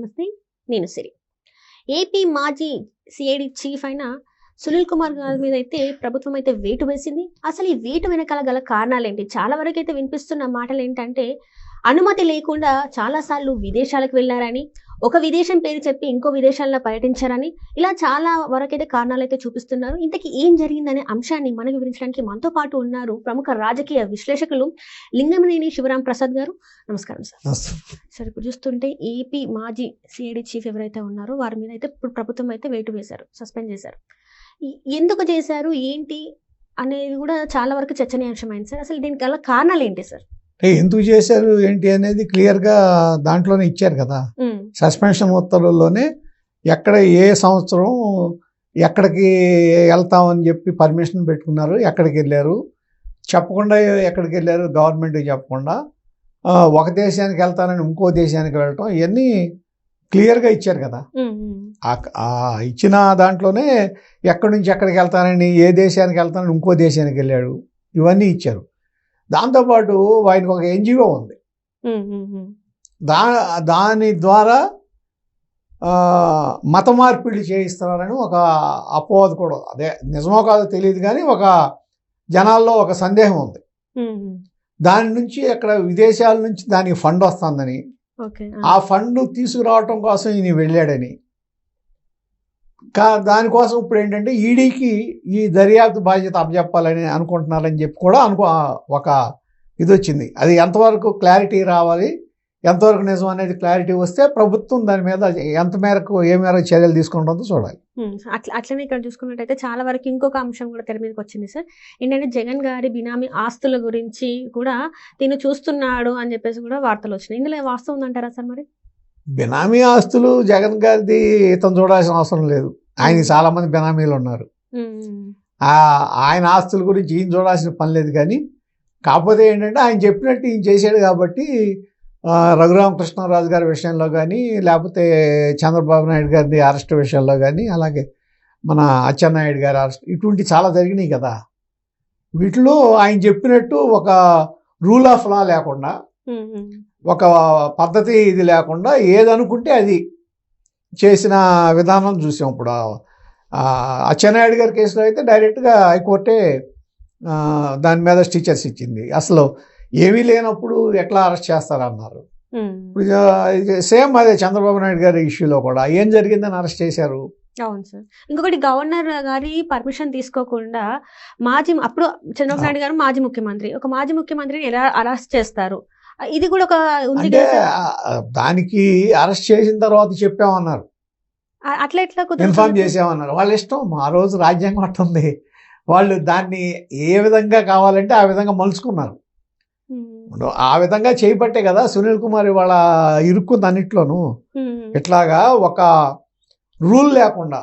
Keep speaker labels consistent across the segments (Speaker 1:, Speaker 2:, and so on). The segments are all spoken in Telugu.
Speaker 1: నమస్తే, నేను సిరి. ఏపీ మాజీ సిఐడి చీఫ్ అయిన సునీల్ కుమార్ గారి మీద అయితే ప్రభుత్వం అయితే వేటు వేసింది. అసలు ఈ వేటు వెనకాల గల కారణాలేంటి? చాలా వరకు అయితే వినిపిస్తున్న మాటలు ఏంటంటే, అనుమతి లేకుండా చాలాసార్లు విదేశాలకు వెళ్ళారని, ఒక విదేశం పేరు చెప్పి ఇంకో విదేశాల్లో పర్యటించారని, ఇలా చాలా వరకైతే కారణాలు అయితే చూపిస్తున్నారు. ఇంతకీ ఏం జరిగిందనే అంశాన్ని మనకు వివరించడానికి మనతో పాటు ఉన్నారు ప్రముఖ రాజకీయ విశ్లేషకులు లింగమనేని శివరాం ప్రసాద్ గారు. నమస్కారం సార్. సార్, ఇప్పుడు చూస్తుంటే ఏపీ మాజీ సిఐడి చీఫ్ ఎవరైతే ఉన్నారో వారి మీద అయితే ఇప్పుడు ప్రభుత్వం అయితే వేటు వేశారు, సస్పెండ్ చేశారు. ఎందుకు చేశారు, ఏంటి అనేది కూడా చాలా వరకు చర్చనీయాంశమైంది సార్. అసలు దీనికి గల కారణాలు ఏంటి సార్?
Speaker 2: ఎందుకు చేశారు ఏంటి అనేది క్లియర్గా దాంట్లోనే ఇచ్చారు కదా. సస్పెన్షన్ ఉత్తర్వుల్లోనే ఎక్కడ ఏ సంవత్సరం ఎక్కడికి వెళ్తామని చెప్పి పర్మిషన్ పెట్టుకున్నారు, ఎక్కడికి వెళ్ళారు చెప్పకుండా, ఎక్కడికి వెళ్ళారు గవర్నమెంట్కి చెప్పకుండా, ఒక దేశానికి వెళ్తానని ఇంకో దేశానికి వెళ్ళటం, ఇవన్నీ క్లియర్గా ఇచ్చారు కదా. ఇచ్చిన దాంట్లోనే ఎక్కడి నుంచి ఎక్కడికి వెళ్తానని, ఏ దేశానికి వెళ్తానని ఇంకో దేశానికి వెళ్ళాడు, ఇవన్నీ ఇచ్చారు. దాంతోపాటు ఆయనకు ఒక ఎన్జిఓ ఉంది, దాని ద్వారా మత మార్పిడి చేయిస్తున్నారని ఒక అపోహ కూడా, అదే నిజమో కాదో తెలియదు కానీ ఒక జనాల్లో ఒక సందేహం ఉంది. దాని నుంచి అక్కడ విదేశాల నుంచి దానికి ఫండ్ వస్తుందని, ఆ ఫండ్ తీసుకురావటం కోసం ఈయన వెళ్ళాడని, దానికోసం ఇప్పుడు ఏంటంటే ఈడీకి ఈ దర్యాప్తు బాధ్యత అప్పచెప్పాలని అనుకుంటున్నారని చెప్పి కూడా ఒక ఇది వచ్చింది. అది ఎంతవరకు క్లారిటీ రావాలి, ఎంతవరకు నిజం అనేది క్లారిటీ వస్తే ప్రభుత్వం దాని మీద ఎంత మేరకు ఏ మేరకు చర్యలు తీసుకుంటుందో చూడాలి.
Speaker 1: అట్లనే ఇక్కడ చూసుకున్నట్టయితే చాలా వరకు ఇంకొక అంశం కూడా తెర మీదకి వచ్చింది సార్. ఏంటంటే జగన్ గారి బినామీ ఆస్తుల గురించి కూడా తిను చూస్తున్నాడు అని చెప్పేసి కూడా వార్తలు వచ్చినాయి. ఇందులో వాస్తవం ఉందంటారా సార్? మరి
Speaker 2: బినామీ ఆస్తులు జగన్ గారిది ఇతను చూడాల్సిన అవసరం లేదు. ఆయన చాలా మంది బినామీలు ఉన్నారు. ఆయన ఆస్తుల గురించి ఈయన చూడాల్సిన పని లేదు. కానీ కాకపోతే ఏంటంటే ఆయన చెప్పినట్టు ఈయన చేశాడు కాబట్టి రఘురామకృష్ణరాజు గారి విషయంలో కానీ, లేకపోతే చంద్రబాబు నాయుడు గారి అరెస్ట్ విషయంలో కానీ, అలాగే మన అచ్చెన్నాయుడు గారి అరెస్ట్, ఇటువంటి చాలా జరిగినాయి కదా. వీటిలో ఆయన చెప్పినట్టు ఒక రూల్ ఆఫ్ లా లేకుండా, ఒక పద్ధతి ఇది లేకుండా ఏదనుకుంటే అది చేసిన విధానం చూసాం. ఇప్పుడు అచ్చెన్నాయుడు గారి కేసులో అయితే డైరెక్ట్గా హైకోర్టే దాని మీద స్టిచర్స్ ఇచ్చింది. అసలు ఏమీ లేనప్పుడు ఎట్లా అరెస్ట్ చేస్తారన్నారు. ఇప్పుడు సేమ్ అదే చంద్రబాబు నాయుడు గారి ఇష్యూలో కూడా ఏం జరిగిందని అరెస్ట్ చేశారు.
Speaker 1: అవును సార్. ఇంకొకటి, గవర్నర్ గారి పర్మిషన్ తీసుకోకుండా అప్పుడు చంద్రబాబు నాయుడు గారు మాజీ ముఖ్యమంత్రి, ఒక మాజీ ముఖ్యమంత్రిని ఎలా అరెస్ట్ చేస్తారు? ఇది కూడా ఒక
Speaker 2: ఉంది. దానికి అరెస్ట్ చేసిన తర్వాత చెప్పామన్నారు,
Speaker 1: అట్లా ఎట్లా
Speaker 2: ఇన్ఫార్మ్ చేసామన్నారు. వాళ్ళ ఇష్టం. ఆ రోజు రాజ్యాంగం అట్టుంది. వాళ్ళు దాన్ని ఏ విధంగా కావాలంటే ఆ విధంగా మలుచుకున్నారు. ఆ విధంగా చేయబట్టే కదా సునీల్ కుమార్ ఇవాళ ఇరుక్కుంది అన్నిట్లోనూ. ఇట్లాగా ఒక రూల్ లేకుండా,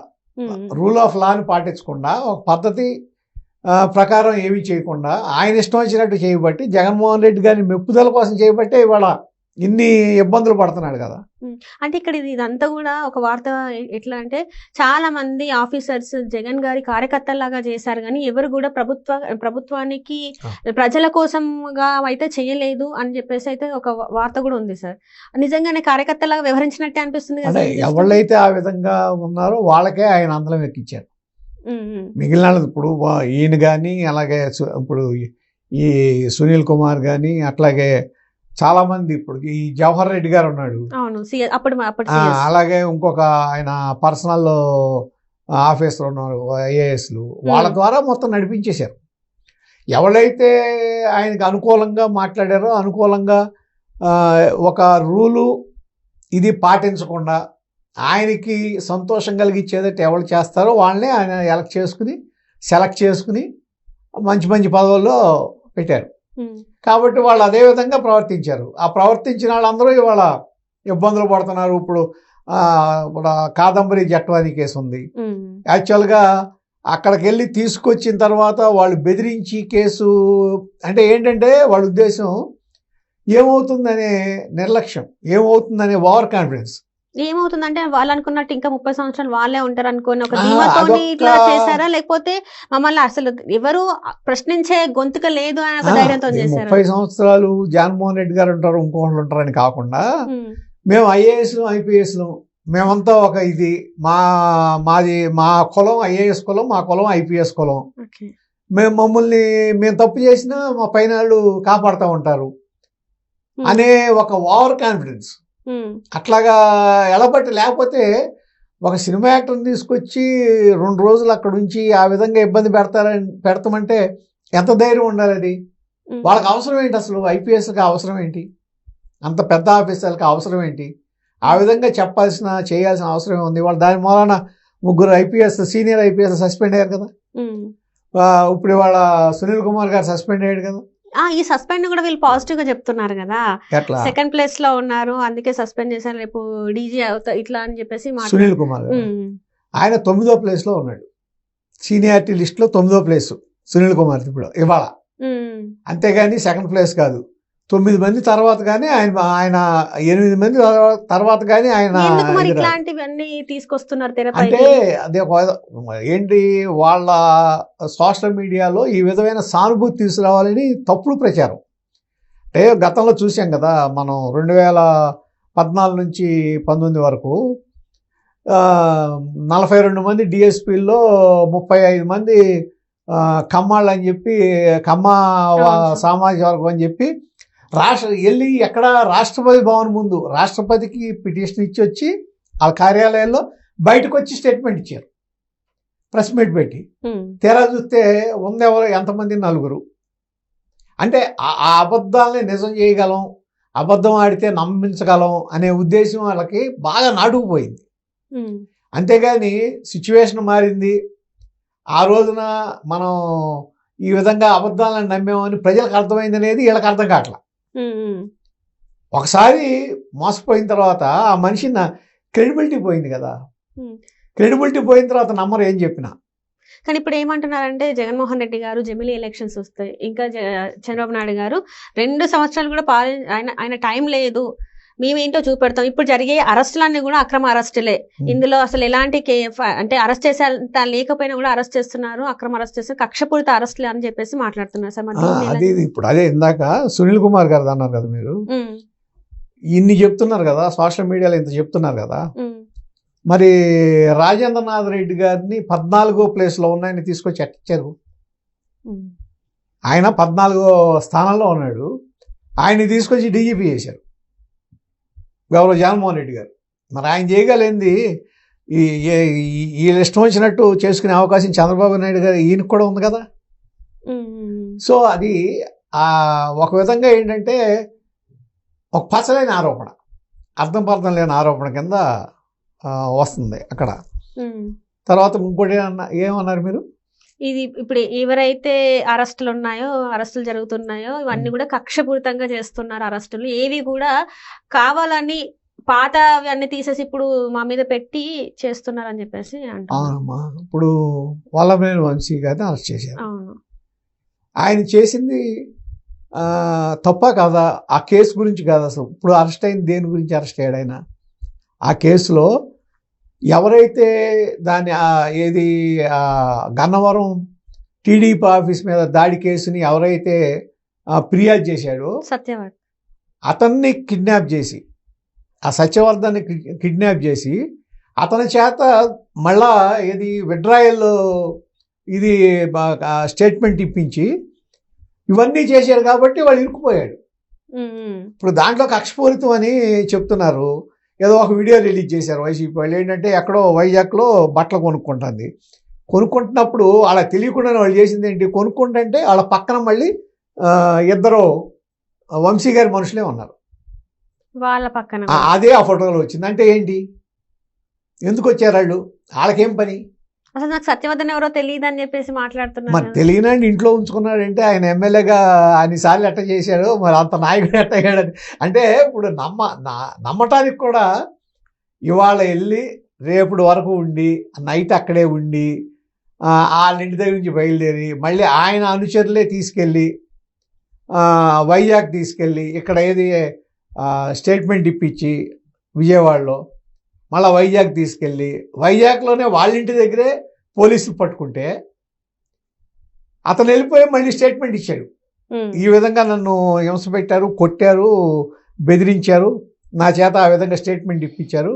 Speaker 2: రూల్ ఆఫ్ లాని పాటించకుండా, ఒక పద్ధతి ప్రకారం ఏమీ చేయకుండా ఆయన ఇష్టం వచ్చినట్టు చేయబట్టి, జగన్మోహన్ రెడ్డి గారిని మెప్పుదల కోసం చేయబట్టే ఇవాళ ఇన్ని ఇబ్బందులు పడుతున్నాడు కదా.
Speaker 1: అంటే ఇక్కడ ఇదంతా కూడా ఒక వార్త ఎట్లా అంటే, చాలా మంది ఆఫీసర్స్ జగన్ గారి కార్యకర్తలాగా చేశారు కానీ ఎవరు కూడా ప్రభుత్వానికి ప్రజల కోసంగా అయితే చేయలేదు అని చెప్పేసి అయితే ఒక వార్త కూడా ఉంది సార్. నిజంగానే కార్యకర్తలాగా వ్యవహరించినట్టే అనిపిస్తుంది కదా.
Speaker 2: ఎవళ్ళైతే ఆ విధంగా ఉన్నారో వాళ్ళకే ఆయన అందలం ఎక్కించారు. మిగిలిన ఇప్పుడు ఈయన కానీ, అలాగే ఇప్పుడు ఈ సునీల్ కుమార్ కానీ, అట్లాగే చాలా మంది, ఇప్పుడు ఈ జవహర్ రెడ్డి గారు ఉన్నాడు, అలాగే ఇంకొక ఆయన పర్సనల్ ఆఫీసర్ ఉన్నారు, ఐఏఎస్లు, వాళ్ళ ద్వారా మొత్తం నడిపించేశారు. ఎవరైతే ఆయనకు అనుకూలంగా మాట్లాడారో, అనుకూలంగా ఒక రూలు ఇది పాటించకుండా ఆయనకి సంతోషం కలిగించేదట్టు ఎవరు చేస్తారో వాళ్ళనే ఆయన సెలెక్ట్ చేసుకుని మంచి మంచి పదవుల్లో పెట్టారు. కాబట్టి వాళ్ళు అదే విధంగా ప్రవర్తించారు. ఆ ప్రవర్తించిన వాళ్ళందరూ ఇవాళ ఇబ్బందులు పడుతున్నారు. ఇప్పుడు కాదంబరి జట్వానీ కేసు ఉంది. యాక్చువల్గా అక్కడికి వెళ్ళి తీసుకొచ్చిన తర్వాత వాళ్ళు బెదిరించి కేసు, అంటే ఏంటంటే వాళ్ళ ఉద్దేశం ఏమవుతుందనే నిర్లక్ష్యం, ఏమవుతుందనే ఓవర్ కాన్ఫిడెన్స్.
Speaker 1: ఏమవుతుందంటే వాళ్ళు అనుకున్నట్టు ఇంకా 30 సంవత్సరాలు వాళ్ళే ఉంటారు అనుకోని ఒక ధీమాతో ఇట్లా చేశారా, లేకపోతే మమ్మల్ని అసలు ఎవరు ప్రశ్నించే గొంతుక లేదు అని ఒక ధైర్యంతో చేశారు?
Speaker 2: 30 సంవత్సరాలు జగన్మోహన్ రెడ్డి గారు ఉంటారు, ఇంకోళ్ళు ఉంటారని కాకుండా మేము ఐఏఎస్లు ఐపీఎస్లు మేమంతా ఒక ఇది మా కులం ఐఏఎస్ కులం, మా కులం ఐపీఎస్ కులం. మేము తప్పు చేసినా మా పైన వాళ్ళు కాపాడుతూ ఉంటారు అనే ఒక ఓవర్ కాన్ఫిడెన్స్. అట్లాగా ఎలబట్టి, లేకపోతే ఒక సినిమా యాక్టర్ని తీసుకొచ్చి 2 రోజులు అక్కడ ఉంచి ఆ విధంగా ఇబ్బంది పెడతామంటే ఎంత ధైర్యం ఉండాలి? అది వాళ్ళకి అవసరం ఏంటి? అసలు ఐపీఎస్కి అవసరం ఏంటి? అంత పెద్ద ఆఫీసర్లకి అవసరం ఏంటి? ఆ విధంగా చేయాల్సిన అవసరం ఉంది. వాళ్ళు దాని మూలన 3 సీనియర్ ఐపీఎస్ సస్పెండ్ అయ్యారు కదా. ఇప్పుడు వాళ్ళ సునీల్ కుమార్ గారు సస్పెండ్ అయ్యాడు కదా.
Speaker 1: ఈ సస్పెండ్ కూడా వీళ్ళు పాజిటివ్ గా చెప్తున్నారు కదా. సెకండ్ ప్లేస్ లో ఉన్నారు, అందుకే సస్పెండ్ చేశారు, రేపు డీజీ అవుతా ఇట్లా అని చెప్పేసి.
Speaker 2: సునీల్ కుమార్ ఆయన 9వ ప్లేస్ లో ఉన్నాడు. సీనియారిటీ లిస్ట్ లో 9వ ప్లేస్ సునీల్ కుమార్ ఇప్పుడు ఇవాళ. అంతేగాని సెకండ్ ప్లేస్ కాదు. 9 మంది తర్వాత కానీ ఆయన 8 మంది తర్వాత కానీ ఆయన
Speaker 1: ఇట్లాంటివన్నీ తీసుకొస్తున్నారు తెరపై.
Speaker 2: అంటే అదే ఏంటి, వాళ్ళ సోషల్ మీడియాలో ఈ విధమైన సానుభూతి తీసుకురావాలని తప్పుడు ప్రచారం. అంటే గతంలో చూసాం కదా మనం 2014 నుంచి 19 వరకు 42 మంది డిఎస్పీల్లో 35 మంది కమ్మాళ్ళు అని చెప్పి, కమ్మ సామాజిక వర్గం అని చెప్పి వెళ్ళి ఎక్కడ రాష్ట్రపతి భవన్ ముందు రాష్ట్రపతికి పిటిషన్ ఇచ్చి వచ్చి వాళ్ళ కార్యాలయాల్లో బయటకు వచ్చి స్టేట్మెంట్ ఇచ్చారు, ప్రెస్ మీట్ పెట్టి. తీరా చూస్తే ఉందెవరు, ఎంతమంది? 4. అంటే ఆ అబద్ధాలని నిజం చేయగలం, అబద్ధం ఆడితే నమ్మించగలం అనే ఉద్దేశం వాళ్ళకి బాగా నాటుకుపోయింది. అంతేగాని సిచ్యువేషన్ మారింది. ఆ రోజున మనం ఈ విధంగా అబద్ధాలను నమ్మేమని ప్రజలకు అర్థమైంది అనేది వీళ్ళకి అర్థం కావట్లా. ఒకసారి మోసపోయిన తర్వాత ఆ మనిషి క్రెడిబిలిటీ పోయింది కదా. క్రెడిబిలిటీ పోయిన తర్వాత నమ్మరు ఏం చెప్పినా.
Speaker 1: కానీ ఇప్పుడు ఏమంటున్నారంటే జగన్మోహన్ రెడ్డి గారు జమిలీ ఎలక్షన్స్ వస్తాయి, ఇంకా చంద్రబాబు నాయుడు గారు 2 సంవత్సరాలు కూడా ఆయన టైం లేదు, మేమేంటో చూపెడతాం. ఇప్పుడు జరిగే అరెస్టులన్నీ కూడా అక్రమ అరెస్టులే. ఇందులో అసలు ఎలాంటి అంటే అరెస్ట్ చేసేంత లేకపోయినా కూడా అరెస్ట్ చేస్తున్నారు, అక్రమ అరెస్ట్ చేస్తున్నారు, కక్షపూరిత అరెస్టులే అని చెప్పేసి మాట్లాడుతున్నారు సార్.
Speaker 2: అది ఇప్పుడు అదే ఇందాక సునీల్ కుమార్ గారు అన్నారు కదా, మీరు ఇన్ని చెప్తున్నారు కదా, సోషల్ మీడియాలో ఇంత చెప్తున్నారు కదా. మరి రాజేంద్రనాథ్ రెడ్డి గారిని 14వ ప్లేస్లో ఉన్నాయని తీసుకొచ్చి ఎట్టించారు. ఆయన 14వ స్థానంలో ఉన్నాడు, ఆయన్ని తీసుకొచ్చి డీజీపీ చేశారు గౌరవ జగన్మోహన్ రెడ్డి గారు. మరి ఆయన చేయగలిగింది ఈ ఇష్టం వచ్చినట్టు చేసుకునే అవకాశం చంద్రబాబు నాయుడు గారు ఈయనకు కూడా ఉంది కదా. సో అది ఒక విధంగా ఏంటంటే ఒక పసలేని ఆరోపణ, అర్థం పర్థం లేని ఆరోపణ కింద వస్తుంది అక్కడ. తర్వాత ఇంకోటి ఏమన్నారు మీరు?
Speaker 1: ఇది ఇప్పుడు ఎవరైతే అరెస్టులు జరుగుతున్నాయో ఇవన్నీ కూడా కక్షపూరితంగా చేస్తున్నారు. అరెస్టులు ఏవి కూడా కావాలని పాత అన్ని తీసేసి ఇప్పుడు మా మీద పెట్టి చేస్తున్నారు అని చెప్పేసి అంటున్నారు.
Speaker 2: ఇప్పుడు వల్లభనేని వంశీ గారిని అరెస్ట్ చేశారు. ఆయన చేసింది తప్ప కాదా? ఆ కేసు గురించి కాదు అసలు. ఇప్పుడు అరెస్ట్ అయింది దేని గురించి అరెస్ట్ అయ్యాడు ఆయన? ఆ కేసులో ఎవరైతే దాన్ని గన్నవరం టీడీపీ ఆఫీస్ మీద దాడి కేసుని ఎవరైతే ఫిర్యాదు చేశాడో సత్యవర్ధన్, అతన్ని కిడ్నాప్ చేసి, ఆ సత్యవర్ధన్ని కిడ్నాప్ చేసి అతని చేత మళ్ళా విడ్రాయల్ స్టేట్మెంట్ ఇప్పించి ఇవన్నీ చేశారు కాబట్టి వాళ్ళు ఇరుక్కుపోయాడు. ఇప్పుడు దాంట్లో కక్షపూరితం అని చెప్తున్నారు. ఏదో ఒక వీడియో రిలీజ్ చేశారు వైసీపీ వాళ్ళు. ఏంటంటే ఎక్కడో వైజాగ్లో బట్టలు కొనుక్కుంటున్నప్పుడు వాళ్ళకి తెలియకుండానే వాళ్ళు చేసింది ఏంటి, కొనుక్కుంటుంటే వాళ్ళ పక్కన మళ్ళీ 2 వంశీ గారి మనుషులే ఉన్నారు
Speaker 1: వాళ్ళ పక్కన.
Speaker 2: అదే ఆ ఫోటోలో వచ్చింది. అంటే ఏంటి, ఎందుకు వచ్చారు వాళ్ళు? వాళ్ళకేం పని?
Speaker 1: అసలు నాకు సత్యవర్ధన్ ఎవరో తెలియదు అని చెప్పేసి మాట్లాడుతున్నారు.
Speaker 2: మరి తెలియనండి ఇంట్లో ఉంచుకున్నాడంటే ఆయన ఎమ్మెల్యేగా అన్నిసార్లు ఎట్ట చేశాడు, మరి అంత నాయకుడు ఎట్ట అయ్యాడని. అంటే ఇప్పుడు నమ్మటానికి కూడా ఇవాళ వెళ్ళి రేపటి వరకు ఉండి నైట్ అక్కడే ఉండి వాళ్ళ ఇంటి దగ్గర నుంచి బయలుదేరి మళ్ళీ ఆయన అనుచరులే తీసుకెళ్ళి వైజాగ్ తీసుకెళ్ళి ఇక్కడ స్టేట్మెంట్ ఇప్పించి విజయవాడలో మళ్ళీ వైజాగ్ తీసుకెళ్ళి వైజాగ్లోనే వాళ్ళ ఇంటి దగ్గరే పోలీసులు పట్టుకుంటే అతను వెళ్ళిపోయి మళ్ళీ స్టేట్మెంట్ ఇచ్చాడు. ఈ విధంగా నన్ను హింస పెట్టారు, కొట్టారు, బెదిరించారు, నా చేత ఆ విధంగా స్టేట్మెంట్ ఇప్పించారు,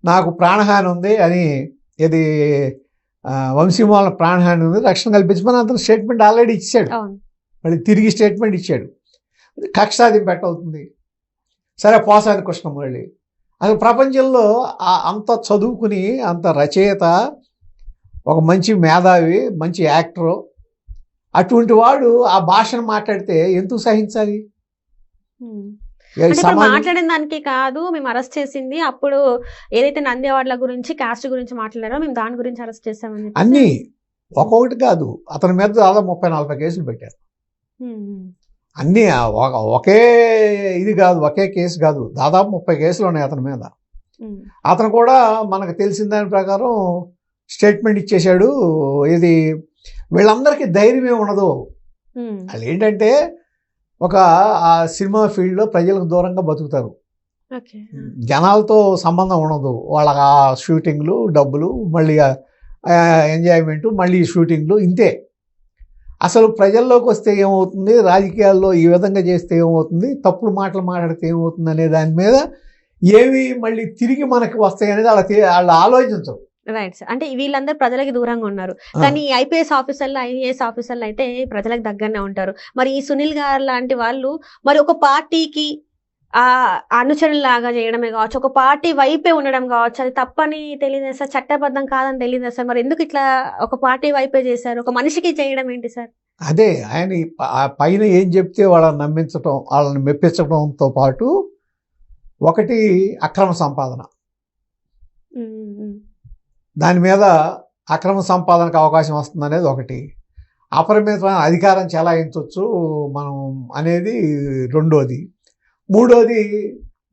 Speaker 2: నాకు ప్రాణహాని ఉంది అని, ఇది వంశీమూలన ప్రాణహాని ఉంది, రక్షణ కల్పించమని అతను స్టేట్మెంట్ ఆల్రెడీ ఇచ్చాడు, మళ్ళీ తిరిగి స్టేట్మెంట్ ఇచ్చాడు. కక్ష సాధింపు అవుతుంది. సరే, పోసాని కృష్ణమురళి అసలు ప్రపంచంలో అంత చదువుకుని, అంత రచయిత, ఒక మంచి మేధావి, మంచి యాక్టరు, అటువంటి వాడు ఆ భాషను మాట్లాడితే ఎందుకు సహించాలి?
Speaker 1: మాట్లాడిన దానికి కాదు మేము అరెస్ట్ చేసింది, అప్పుడు ఏదైతే నంది అవార్డుల గురించి, కాస్ట్ గురించి మాట్లాడారో మేము దాని గురించి అరెస్ట్ చేస్తామని
Speaker 2: అన్ని ఒక్కొక్కటి కాదు, అతని మీద దాదాపు 30-40 కేసులు పెట్టారు. అన్నీ ఒకే ఇది కాదు, ఒకే కేసు కాదు, దాదాపు 30 కేసులు ఉన్నాయి అతని మీద. అతను కూడా మనకు తెలిసిన దాని ప్రకారం స్టేట్మెంట్ ఇచ్చేశాడు. ఇది వీళ్ళందరికీ ధైర్యమే ఉండదు. వాళ్ళు ఏంటంటే ఒక ఆ సినిమా ఫీల్డ్లో ప్రజలకు దూరంగా బతుకుతారు, జనాలతో సంబంధం ఉండదు. వాళ్ళ షూటింగ్లు, డబ్బులు, మళ్ళీ ఎంజాయ్మెంటు, మళ్ళీ షూటింగ్లు, ఇంతే. అసలు ప్రజల్లోకి వస్తే ఏమవుతుంది, రాజకీయాల్లో ఈ విధంగా చేస్తే ఏమవుతుంది, తప్పుడు మాటలు మాట్లాడితే ఏమవుతుంది అనే దాని మీద ఏవి మళ్ళీ తిరిగి మనకి వస్తాయి అనేది వాళ్ళు ఆలోచించరు.
Speaker 1: Right sir. అంటే వీళ్ళందరూ ప్రజలకి దూరంగా ఉన్నారు, కానీ ఐపీఎస్ ఆఫీసర్లు, ఐఏఎస్ ఆఫీసర్లు అయితే ప్రజలకు దగ్గరనే ఉంటారు. మరి ఈ సునీల్ గారు లాంటి వాళ్ళు మరి ఒక పార్టీకి అనుచరులాగా చేయడమే కావచ్చు, ఒక పార్టీ వైపే ఉండడం కావచ్చు, అది తప్పని తెలియదు సార్, చట్టబద్ధం కాదని తెలియదు సార్. మరి ఎందుకు ఇట్లా ఒక పార్టీ వైపే చేశారు, ఒక మనిషికి చేయడం ఏంటి సార్?
Speaker 2: అదే ఆయన పైన ఏం చెప్తే వాళ్ళని నమ్మించడం, వాళ్ళని మెప్పించడంతో పాటు ఒకటి అక్రమ సంపాదన, దాని మీద అక్రమ సంపాదనకు అవకాశం వస్తుంది అనేది ఒకటి, అపరిమితమైన అధికారం చెలాయించవచ్చు మనం అనేది రెండోది, మూడోది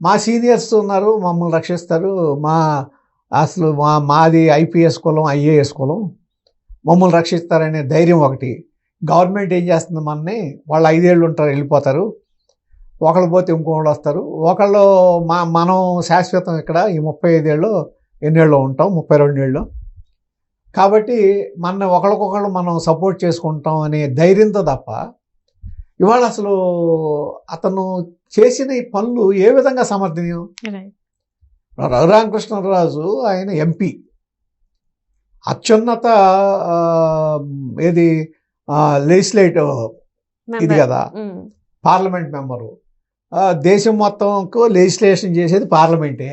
Speaker 2: మా సీనియర్స్ ఉన్నారు, మమ్మల్ని రక్షిస్తారు, అసలు మాది ఐపీఎస్ కులం, ఐఏఎస్ కులం, మమ్మల్ని రక్షిస్తారనే ధైర్యం ఒకటి. గవర్నమెంట్ ఏం చేస్తుంది, మనని వాళ్ళు 5 ఏళ్ళు ఉంటారు, వెళ్ళిపోతారు, ఒకళ్ళు పోతే ఇంకొకళ్ళు వస్తారు, మనం శాశ్వతం ఇక్కడ ఈ 35 ఏళ్ళు ఎన్నేళ్ళు ఉంటాం, 32 ఏళ్ళు, కాబట్టి మన ఒకరికొకళ్ళు మనం సపోర్ట్ చేసుకుంటాం అనే ధైర్యంతో తప్ప ఇవాళ అసలు అతను చేసిన ఈ పనులు ఏ విధంగా సమర్థనీయం? రఘురామకృష్ణరాజు ఆయన ఎంపీ, అత్యున్నత ఏది లెజిస్లేటివ్ ఇది కదా, పార్లమెంట్ మెంబరు, దేశం మొత్తంకు లెజిస్లేషన్ చేసేది పార్లమెంటే.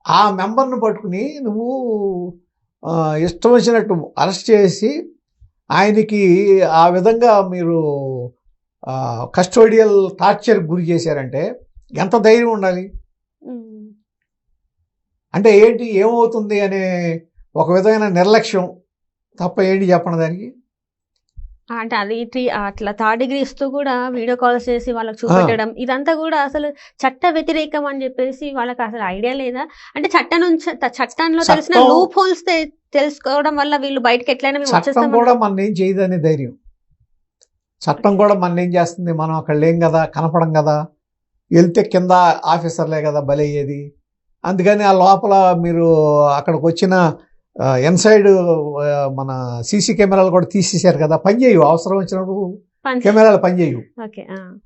Speaker 2: ఆ మెంబర్ను పట్టుకుని నువ్వు ఇష్టం వచ్చినట్టు అరెస్ట్ చేసి ఆయనకి ఆ విధంగా మీరు కస్టోడియల్ టార్చర్ గురి చేశారంటే ఎంత ధైర్యం ఉండాలి? అంటే ఏంటి, ఏమవుతుంది అనే ఒక విధమైన నిర్లక్ష్యం తప్ప ఏంటి చెప్పండి దానికి.
Speaker 1: అంటే అది అట్లా 3rd డిగ్రీ ఇస్తూ కూడా వీడియో కాల్స్ చేసి వాళ్ళకి చూపెట్టడం, ఇదంతా కూడా అసలు చట్ట వ్యతిరేకం అని చెప్పేసి వాళ్ళకి అసలు ఐడియా లేదా? అంటే చట్టంలో తెలిసిన లూప్ హోల్స్ తెలుసుకోవడం వల్ల వీళ్ళు బయటకు ఎట్లయినా
Speaker 2: చట్టం కూడా మన ఏం చేయదనే ధైర్యం, చట్టం కూడా మన ఏం చేస్తుంది, మనం అక్కడ లేం కదా, కనపడం కదా, వెళ్తే కింద ఆఫీసర్లే కదా బలయ్యేది. అందుకని ఆ లోపల మీరు అక్కడికి వచ్చిన ఇన్సైడ్ మన సీసీ కెమెరాలు కూడా తీసేశారు కదా, పనిచేయవు, అవసరం వచ్చినప్పుడు కెమెరాలు పనిచేయవు,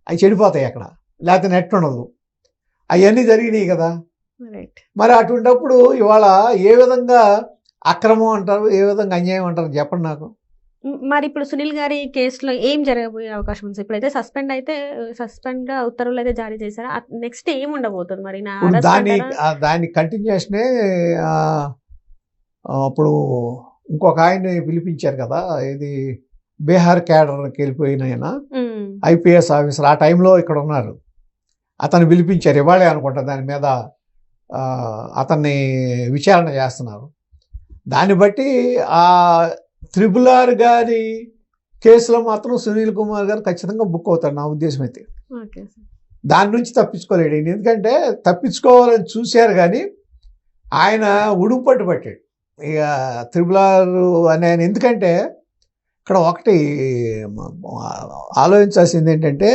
Speaker 2: అవి చెడిపోతాయి అక్కడ, లేకపోతే నెట్ ఉండదు, అవన్నీ జరిగినాయి కదా. మరి అటువంటిప్పుడు ఇవాళ ఏ విధంగా అక్రమం అంటారు, ఏ విధంగా అన్యాయం అంటారు చెప్పండి నాకు.
Speaker 1: మరి ఇప్పుడు సునీల్ గారి కేసులో ఏం జరగబోయే అవకాశం ఉంది? ఇప్పుడైతే సస్పెండ్ గా ఉత్తర్వులు అయితే జారీ చేశారు, నెక్స్ట్ ఏం ఉండబోతుంది మరి?
Speaker 2: దాని కంటిన్యూషనే అప్పుడు ఇంకొక ఆయన్ని పిలిపించారు కదా, ఇది బీహార్ క్యాడర్కి వెళ్ళిపోయిన ఆయన ఐపీఎస్ ఆఫీసర్, ఆ టైంలో ఇక్కడ ఉన్నారు, అతన్ని పిలిపించారు ఇవాళే అనుకుంటా, దాని మీద అతన్ని విచారణ చేస్తున్నారు. దాన్ని బట్టి ఆ RRR గారి కేసులో మాత్రం సునీల్ కుమార్ గారు ఖచ్చితంగా బుక్ అవుతారు నా ఉద్దేశం అయితే. దాని నుంచి తప్పించుకోలేడు, ఎందుకంటే తప్పించుకోవాలని చూశారు కానీ ఆయన ఉడుపు పట్టు పట్టాడు ఇక RRR అనే ఆయన. ఎందుకంటే ఇక్కడ ఒకటి ఆలోచించాల్సింది ఏంటంటే,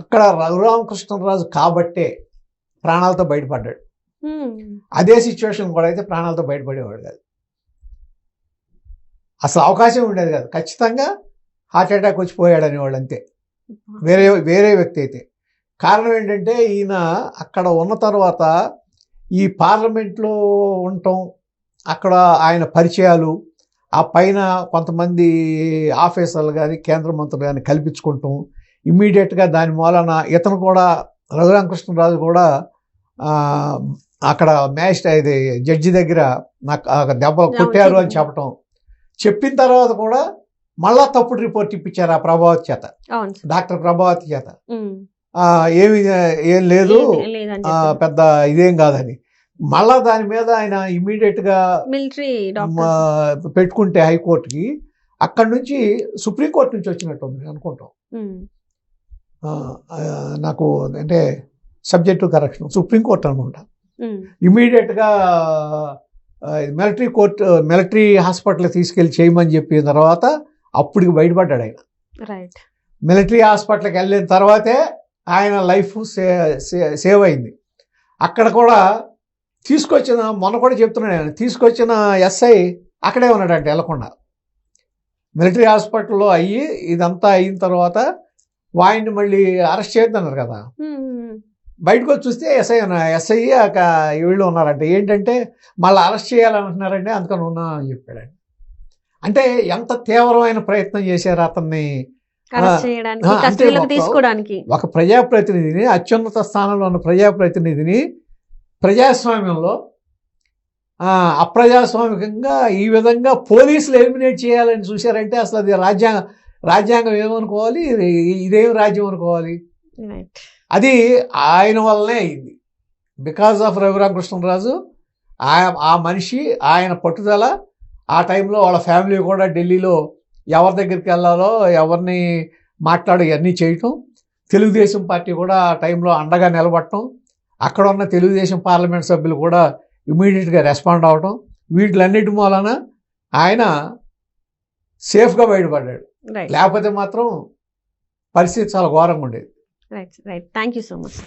Speaker 2: అక్కడ రఘురామకృష్ణరాజు కాబట్టే ప్రాణాలతో బయటపడ్డాడు, అదే సిచ్యువేషన్ కూడా అయితే ప్రాణాలతో బయటపడేవాడు కాదు, అసలు అవకాశం ఉండేది కాదు, ఖచ్చితంగా హార్ట్ అటాక్ వచ్చి పోయాడు అనేవాళ్ళు అంతే, వేరే వ్యక్తి అయితే. కారణం ఏంటంటే ఈయన అక్కడ ఉన్న తర్వాత ఈ పార్లమెంట్లో ఉండటం, అక్కడ ఆయన పరిచయాలు, ఆ పైన కొంతమంది ఆఫీసర్లు కానీ కేంద్ర మంత్రులు కానీ కల్పించుకుంటాం, ఇమ్మీడియట్గా దాని మూలన ఇతను కూడా రఘురామకృష్ణరాజు కూడా అక్కడ ఇది జడ్జి దగ్గర నాకు దెబ్బలు కొట్టారు అని చెప్పిన తర్వాత కూడా మళ్ళా తప్పుడు రిపోర్ట్ ఇప్పించారు ఆ ప్రభావతి చేత, డాక్టర్ ప్రభావతి చేత. ఏం లేదు పెద్ద ఇదేం కాదని. మళ్ళా దాని మీద ఆయన ఇమ్మీడియట్గా పెట్టుకుంటే హైకోర్టుకి, అక్కడి నుంచి సుప్రీంకోర్టు నుంచి వచ్చినట్టు ఉంది అనుకుంటాం. నాకు అంటే సబ్జెక్టు కరెక్షన్ సుప్రీంకోర్టు అనుకుంటా. ఇమ్మీడియట్గా మిలిటరీ హాస్పిటల్ తీసుకెళ్ళి చేయమని చెప్పిన తర్వాత అప్పటికి బయటపడ్డాడు ఆయన. మిలిటరీ హాస్పిటల్కి వెళ్ళిన తర్వాతే ఆయన లైఫ్ సేవ్ అయింది. అక్కడ కూడా మొన్న కూడా చెప్తున్నాడు ఆయన, తీసుకొచ్చిన ఎస్ఐ అక్కడే ఉన్నాడంటే వెళ్ళకుండా. మిలిటరీ హాస్పిటల్లో ఇదంతా అయిన తర్వాత వాయిని మళ్ళీ అరెస్ట్ చేద్దన్నారు కదా, బయటకు వచ్చి చూస్తే ఎస్ఐ వీళ్ళు ఉన్నారంటే ఏంటంటే మళ్ళీ అరెస్ట్ చేయాలంటున్నారండి, అందుకని ఉన్నా అని చెప్పాడు. అంటే ఎంత తీవ్రమైన ప్రయత్నం చేశారు అతన్ని
Speaker 1: తీసుకోవడానికి.
Speaker 2: ఒక ప్రజాప్రతినిధిని, అత్యున్నత స్థానంలో ఉన్న ప్రజాప్రతినిధిని ప్రజాస్వామ్యంలో అప్రజాస్వామికంగా ఈ విధంగా పోలీసులు ఎలిమినేట్ చేయాలని చూశారంటే అసలు అది రాజ్యాంగం ఏమనుకోవాలి, ఇదేం రాజ్యం అనుకోవాలి. అది ఆయన వల్లనే అయింది. Because of Raghuramakrishnaraju. ఆ మనిషి, ఆయన పట్టుదల, ఆ టైంలో వాళ్ళ ఫ్యామిలీ కూడా ఢిల్లీలో ఎవరి దగ్గరికి వెళ్ళాలో ఎవరిని మాట్లాడి ఇవన్నీ చేయటం, తెలుగుదేశం పార్టీ కూడా ఆ టైంలో అండగా నిలబడటం, అక్కడ ఉన్న తెలుగుదేశం పార్లమెంట్ సభ్యులు కూడా ఇమీడియట్గా రెస్పాండ్ అవటం, వీటిలన్నిటి మూలన ఆయన సేఫ్గా బయటపడ్డాడు. లేకపోతే మాత్రం పరిస్థితి చాలా ఘోరంగా ఉండేది.
Speaker 1: Right. Thank you so much.